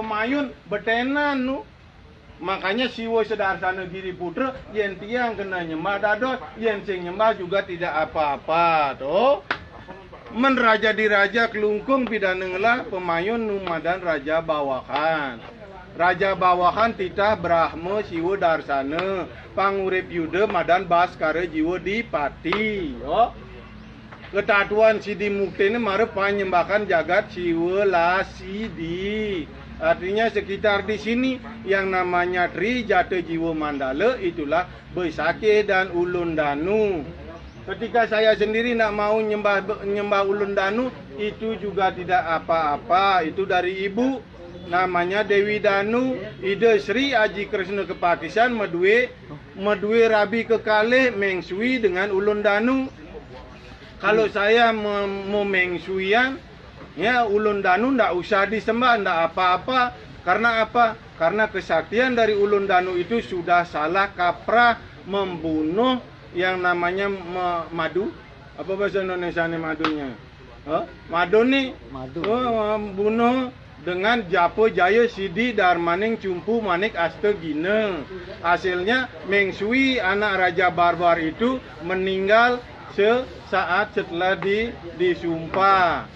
pemayun betenan nu. Makanya siwo sederhana giri putra yen tiang kena nyembah dados, yen sing nyembah juga tidak apa-apa toh. Men raja di raja kelungkung pidanenglah pemayun numadan raja bawahan. Raja bawahan titah Brahma siwo darsana, pangurip yuda madan baskara jiwa dipati. Yo. Ketatuan Sidi Mukti ini mare penyembahan jagat siwa lasidi. Artinya sekitar di sini yang namanya Tri Jata Jiwa Mandala itulah Besake dan Ulun Danu. Ketika saya sendiri nak mau nyembah Ulun Danu, itu juga tidak apa-apa. Itu dari ibu, namanya Dewi Danu, ide Sri Aji Kresna Kepakisan, medue Rabi Kekalih, mengsui dengan Ulun Danu. Kalau saya mau mengsuian, ya Ulun Danu ndak usah disembah, ndak apa-apa. Karena apa? Karena kesaktian dari Ulun Danu itu sudah salah kaprah membunuh yang namanya madu. Apa bahasa Indonesia nih madunya? Madu nih. Bunuh dengan Japo Jaya Sidi Darmaning Cumpu Manik Astagina. Hasilnya Mengsui anak Raja Barbar itu meninggal sesaat setelah disumpah.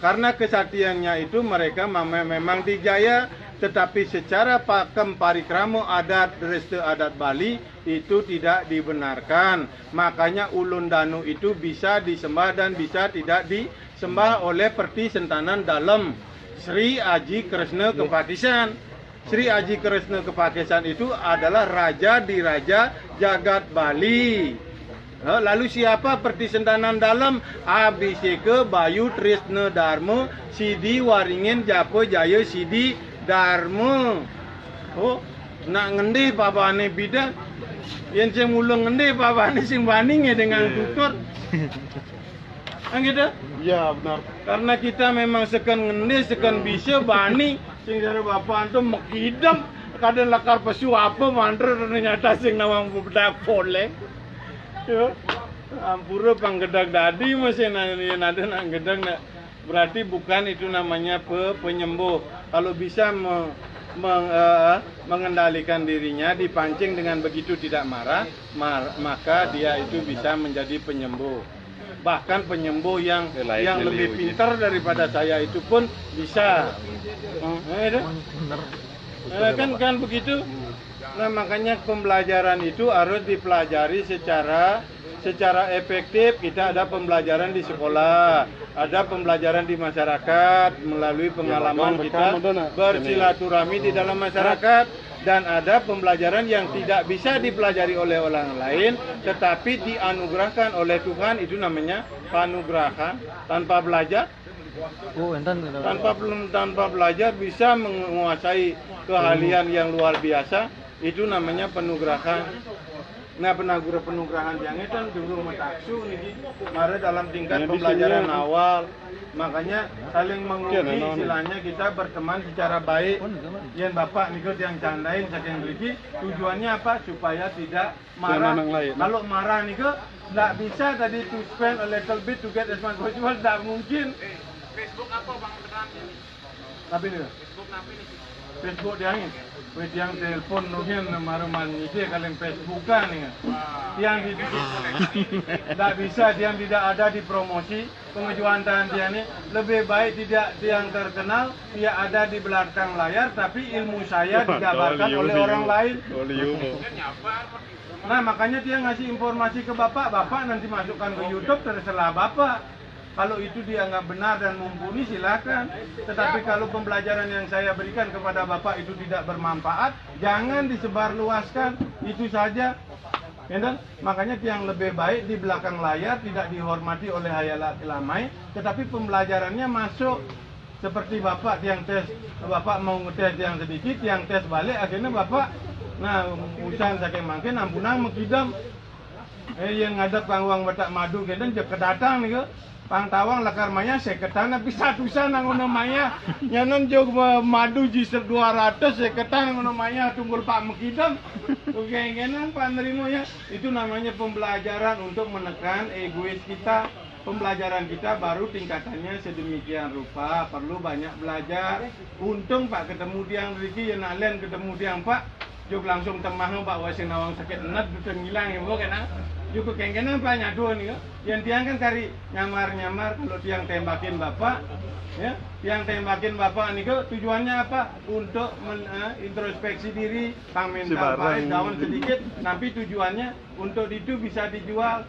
Karena kesaktiannya itu mereka memang dijaya, tetapi secara pakem parikramo adat reste adat Bali itu tidak dibenarkan. Makanya Ulun Danu itu bisa disembah dan bisa tidak disembah oleh Perti Sentanan dalam Sri Aji Kresna Kepakisan. Sri Aji Kresna Kepakisan itu adalah raja di raja jagat Bali. Lalu siapa Perti Sentanan dalam? Abhiseka Bayu Trisna Dharma Sidi Waringin Japo Jaya Sidi Dharma. Nak ngendih papane bidak, yang sing mulung ngendih papane sing bandingnya dengan tutur. Gitu? Ya benar. Karena kita memang sekan ngendih, sekan bisa bani, sing dari bapak antum mekidam, kadang lakar pesu apa mantra ternyata sing nawang budak poleng. Ya, ampura panggedak dadi masih nada nak gedak nak. Berarti bukan itu namanya penyembuh. Kalau bisa mengendalikan dirinya, dipancing dengan begitu tidak marah, maka dia itu bisa menjadi penyembuh. Bahkan penyembuh yang lebih pintar daripada saya itu pun bisa. Kan begitu. Nah, makanya pembelajaran itu harus dipelajari secara efektif. Kita ada pembelajaran di sekolah, ada pembelajaran di masyarakat melalui pengalaman kita bersilaturahmi di dalam masyarakat, dan ada pembelajaran yang tidak bisa dipelajari oleh orang lain tetapi dianugerahkan oleh Tuhan, itu namanya panugrahan. Tanpa belajar, tanpa belajar bisa menguasai keahlian yang luar biasa, itu namanya penugrahan. Nah, penugrahan yang itu dulu metaksu nih, mari dalam tingkat pembelajaran awal. Makanya saling menguji, istilahnya kita berteman secara baik. Yang bapak nikut yang candain saking beli, tujuannya apa? Supaya tidak marah. Kalau marah nikut, tidak bisa tadi to spend a little bit to get as much possible, tidak mungkin. Facebook apa bang benerannya? Tapi nih, Facebook apa nih? Facebook dia ini, yang telepon mungkin maruman ini kalian Facebookan nih. Yang tidak bisa, yang tidak ada di promosi pengejuan dia ini, lebih baik tidak yang terkenal, dia ada di belakang layar, tapi ilmu saya dijabarkan oleh orang lain. Nah, makanya dia ngasih informasi ke bapak nanti masukkan ke YouTube, terserah bapak. Kalau itu dia nggak benar dan mumpuni, silakan. Tetapi kalau pembelajaran yang saya berikan kepada bapak itu tidak bermanfaat, jangan disebarluaskan. Itu saja. Makanya yang lebih baik di belakang layar, tidak dihormati oleh hayalat ilamai, tetapi pembelajarannya masuk. Seperti bapak yang tes, bapak mau ngetes yang sedikit, yang tes balik, akhirnya bapak, nah usaha saking mungkin ampunang mekidam. Yang ngadap kang uang batak madu kedeng je kedatang nih ke. Pang tawang lakar maya seketan tapi satusan ngono maya nyanon jog madu jiser 200 seketan ngono maya tunggul Pak Mekidam kegengenan Pak nerimo ya. Itu namanya pembelajaran untuk menekan egois kita. pembelajaran kita baru tingkatannya sedemikian rupa, perlu banyak belajar. Untung Pak ketemu diang Riki, ya nalen ketemu diang Pak, juk langsung temah Pak wasin nawang sakit enak, duta ngilang ya bu kena. Juk kengkena Pak nyadu nih, yang tiang kan kari nyamar kalau tiang tembakin Bapak, ya, tiang tembakin Bapak nih tujuannya apa? Untuk introspeksi diri, pang mental Pak daun sedikit, tapi tujuannya untuk itu bisa dijual.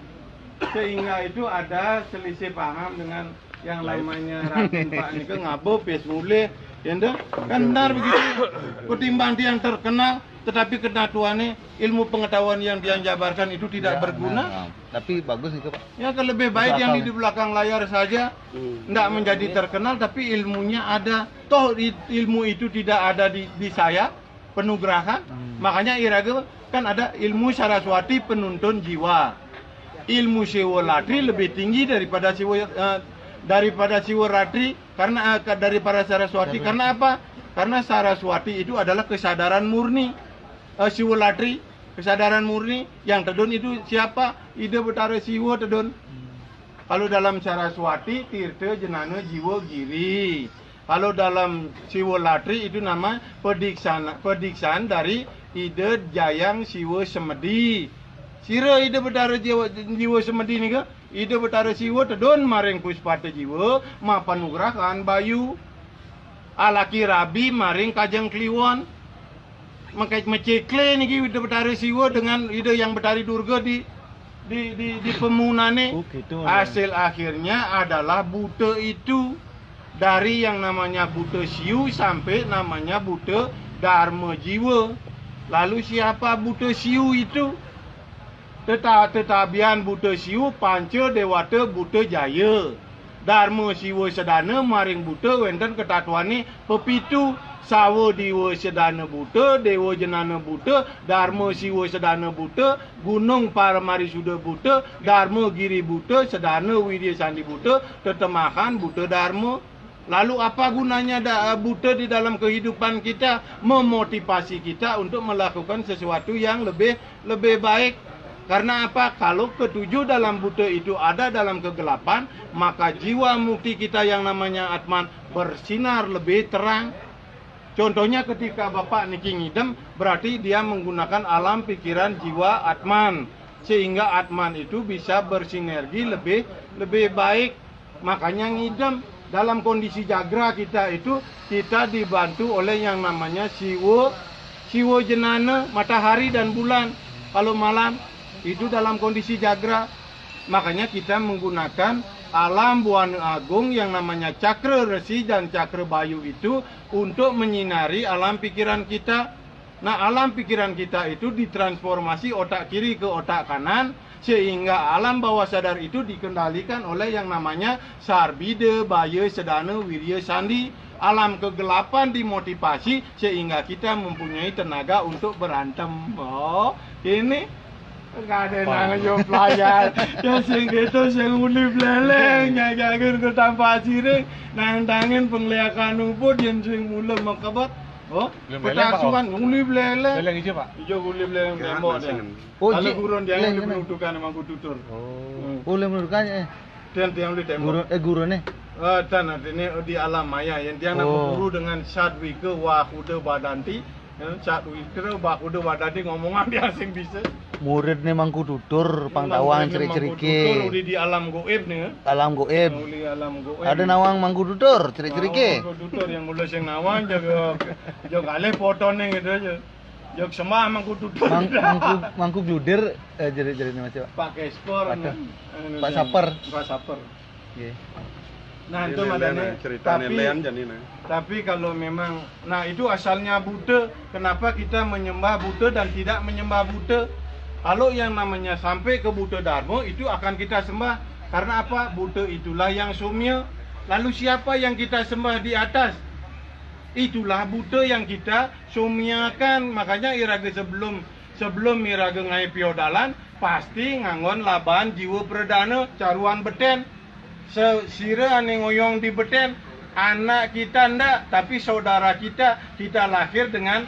Sehingga itu ada selisih paham dengan yang namanya Raden Pak Nike ngabo pes mulai ya kan benar begitu ketimbang dia yang terkenal tetapi kenatuannya ilmu pengetahuan yang dia jabarkan itu tidak berguna tapi bagus itu Pak ya kan lebih baik yang di belakang layar saja tidak menjadi terkenal tapi ilmunya ada toh ilmu itu tidak ada di saya penugrahan makanya iraga kan ada ilmu Saraswati penuntun jiwa ilmu Siwolatri lebih tinggi daripada Siwolatri karena daripada Saraswati karena apa? Karena Saraswati itu adalah kesadaran murni. Siwolatri kesadaran murni yang tedun itu siapa? Ide Betara Siwo tedun. Kalau dalam Saraswati Tirta Jenana Jiwo Giri. Kalau dalam Siwolatri itu nama pediksaan dari Ide Jayang Siwo Semedi. Sira ide betara jiwa semedi ni ke? Ide betara siwa tedon maring puspata jiwa ma panugrahan bayu. Alaki rabi maring kajang kliwon. Makait macekle ni ide betara siwa dengan ide yang betari durga di pemunane. Hasil akhirnya adalah buta itu dari yang namanya buta siu sampai namanya buta dharma jiwa. Lalu siapa buta siu itu? Tetabian buta siu panca dewata buta jaya. Dharma siwa sedana maring buta wenten ketatuane pepitu. Sawa diwa sedana buta, dewa jenana buta, dharma siwa sedana buta, gunung paramari suda buta, dharma giri buta, sedana widya sandi buta, tetemahan buta dharma. Lalu apa gunanya buta di dalam kehidupan kita? Memotivasi kita untuk melakukan sesuatu yang lebih baik. Karena apa? Kalau ketujuh dalam buta itu ada dalam kegelapan, maka jiwa mukti kita yang namanya Atman bersinar lebih terang. Contohnya ketika Bapak Niki ngidem, berarti dia menggunakan alam pikiran jiwa Atman. Sehingga Atman itu bisa bersinergi lebih baik. Makanya ngidem. Dalam kondisi jagra kita itu, kita dibantu oleh yang namanya Siwo jenana, matahari dan bulan. Kalau malam, itu dalam kondisi jagra. Makanya kita menggunakan alam buana agung yang namanya cakra resi dan cakra bayu itu untuk menyinari alam pikiran kita. Nah, alam pikiran kita itu ditransformasi otak kiri ke otak kanan sehingga alam bawah sadar itu dikendalikan oleh yang namanya sarbida, baya, sedana, wirya, sandi. Alam kegelapan dimotivasi sehingga kita mempunyai tenaga untuk berantem. Oh, ini enggak ada nang yo pelayan. Ya sing gitu sing uli bleleng nyagakeun ke tanpa asire nang tangin pengliakan uput yen sing mule makabat. Oh, petasukan uli bleleng. Beleng hijau Pak. Ijo uli bleleng tembok dia. Kalau gurun dia yang dipenutukan sama kututur. Oh, le menurutnya Dan tiang di tembok. gurune. Dan ini di alam maya yang dia nak guru dengan Sadwika Wahuda Badanti. Sadwika Wahuda Badanti ngomongan dia sing bisa. Murid nih Mangku Tutur, pangtawang cerik-cerike. Uli di alam goib nih. Alam goib. Uli alam goib. Ada nawang Mangku Tutur, cerik-cerike. Mangku Tutur yang mulai sing nawang jog ale potone gitu aja. Jog sembah Mangku Tutur. Mangku bluder jerit-jerit nih Mas Pak. Pakai spor. Pak Saper. Pak Saper. Nggih. Nah, itu madane tapi kalau memang itu asalnya Buddha. Kenapa kita menyembah Buddha dan tidak menyembah Buddha? Kalau yang namanya sampai ke Buddha Dharma itu akan kita sembah. Karena apa? Buddha itulah yang sumya. Lalu siapa yang kita sembah di atas? Itulah Buddha yang kita sumyakan. Makanya iraga sebelum iraga ngai piodalan pasti ngangon laban jiwa perdana caruan beten. Sira ane ngoyong di beten, anak kita ndak, tapi saudara kita lahir dengan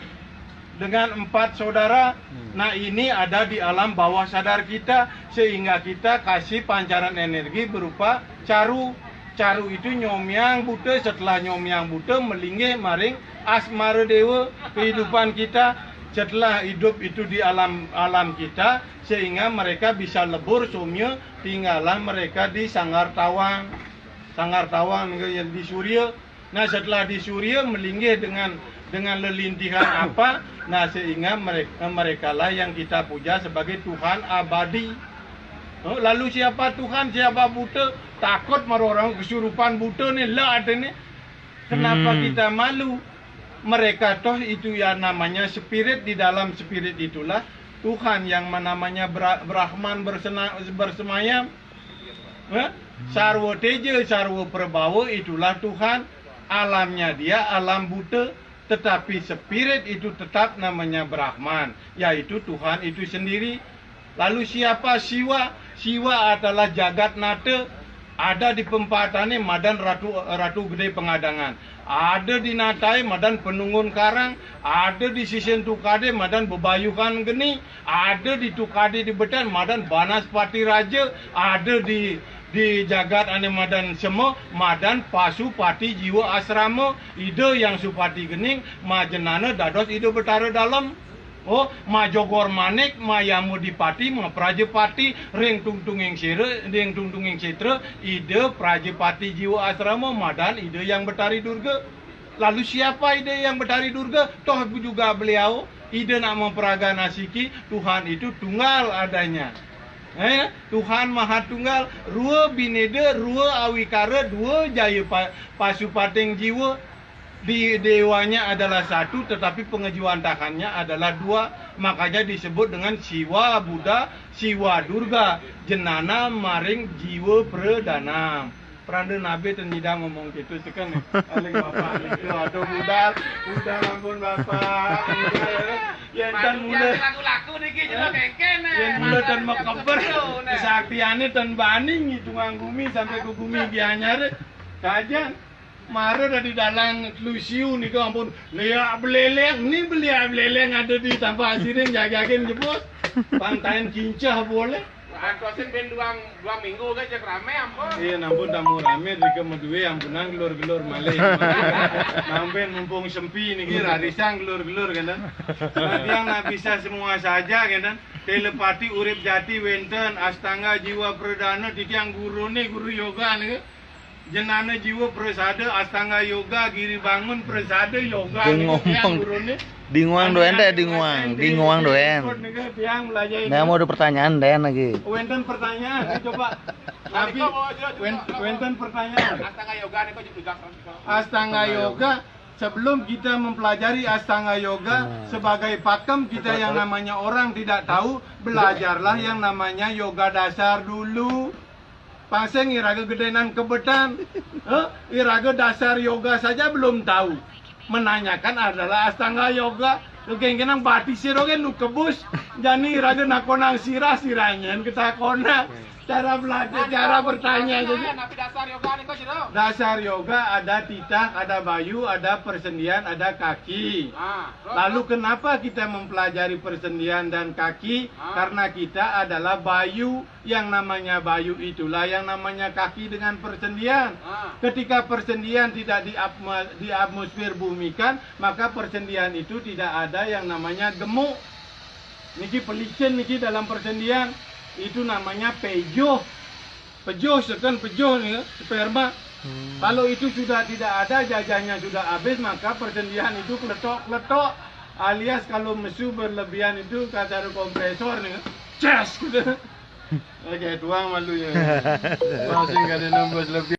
dengan 4 saudara. Nah, ini ada di alam bawah sadar kita, sehingga kita kasih pancaran energi berupa caru. Caru itu nyomyang buta, setelah nyomyang buta melinggih maring asmara dewa kehidupan kita. Setelah hidup itu di alam kita, sehingga mereka bisa lebur somya, tinggallah mereka di Sanggar Tawang. Sanggar Tawang yang di Surya. Nah, setelah di Surya melinggih dengan lelintihan apa? Nah, sehingga mereka lah yang kita puja sebagai Tuhan abadi. Oh, lalu siapa Tuhan, siapa buta? Takut marah orang kesurupan buta nih lah ada nih. Kenapa kita malu? Mereka toh itu yang namanya spirit, di dalam spirit itulah Tuhan yang namanya Brahman bersemayam. Sarwa Teja, Sarwa Prabawa itulah Tuhan. Alamnya dia alam buta, tetapi spirit itu tetap namanya Brahman, yaitu Tuhan itu sendiri. Lalu siapa Siwa? Siwa adalah jagat nata, ada di Pempatane Madan Ratu Gede Pengadangan, ada di Natai Madan Penungun Karang, ada di Sisen Tukade Madan Bebayukan Geni, ada di Tukade di Bedan Madan Banaspati Raja, ada di Jagat Ane Madan Semo Madan Pasupati Jiwa Asrama, ide yang Supati Gening Majenana Dados ide Betara Dalam. Oh, ma Jogor Manik, ma Yamudipati, ma Prajapati, ring tungtunging sira, ring tungtunging citra, ide Prajapati Jiwa Asrama, Madan ide yang Betari Durga. Lalu siapa ide yang Betari Durga? Toh juga beliau ide nak memperaga nasiki, Tuhan itu tunggal adanya. Tuhan Maha Tunggal, rua bineda, rua awikara, dua jaya pasupating jiwa. Di dewanya adalah satu, tetapi pengejuantakannya adalah dua. Makanya disebut dengan Siwa Buddha, Siwa Durga, jenana maring jiwa perdana. Pranda Nabi tenidang ngomong gitu tekan nih. Aling bapak itu aduh udah ampun bapak. Yen tan mula laku-laku niki juga kengken. Yen mula tan makabar. Kesaktiane tan baning itu nganggumi sampai ke gumi gianyar. Kajan Mara dari dalang Lusiu nih ampun, lihat beleleng, nih beliau beleleng ada di tanpa asirin jagain jebus, pantain kincah boleh. Antosin ben dua minggu kan cek rame ampun. Iya nampun tamu rame di kemudian ampunan gelor malih. Nampen mumpung sempi nih kira risang gelor kan. Nanti yang nggak bisa semua saja kan. Telepati urip jati wenten astanga jiwa perdana tiang guru nih guru yoga nih. Jenana jiwa prasada astanga yoga giri bangun prasada yoga Di nguang doen deh, di nguang doen. Nah, mau ada pertanyaan den lagi. Wenten pertanyaan, coba. Nabi, wenten pertanyaan. Astanga yoga nih kok juga. Astanga yoga, sebelum kita mempelajari Astanga yoga sebagai pakem kita yang namanya orang tidak tahu, belajarlah yang namanya yoga dasar dulu. Paseng iraga gedenan kebetan, iraga dasar yoga saja belum tahu. Menanyakan adalah Astanga yoga. Kengkenang bati sirogen lu kebus, jani iraga nakonang sirah-sirahnya kita kona. Cara belajar, cara bertanya jadi. Tapi dasar yoga nih kok jero. Dasar yoga ada titak, ada bayu, ada persendian, ada kaki. Lalu kenapa kita mempelajari persendian dan kaki? Karena kita adalah bayu. Yang namanya bayu itulah yang namanya kaki dengan persendian. Ketika persendian tidak di atmosfer bumi kan, maka persendian itu tidak ada yang namanya gemuk. Niki pelicin niki dalam persendian. Itu namanya pejoh. Pejoh sekan pejoh nih, sperma. Kalau itu sudah tidak ada, jajahnya sudah habis, maka persendian itu kletok-kletok. Alias kalau mesu berlebihan itu kata kompresor nih, cas gitu. Oke, tuang malunya. Masih nggak ada nembus lebih.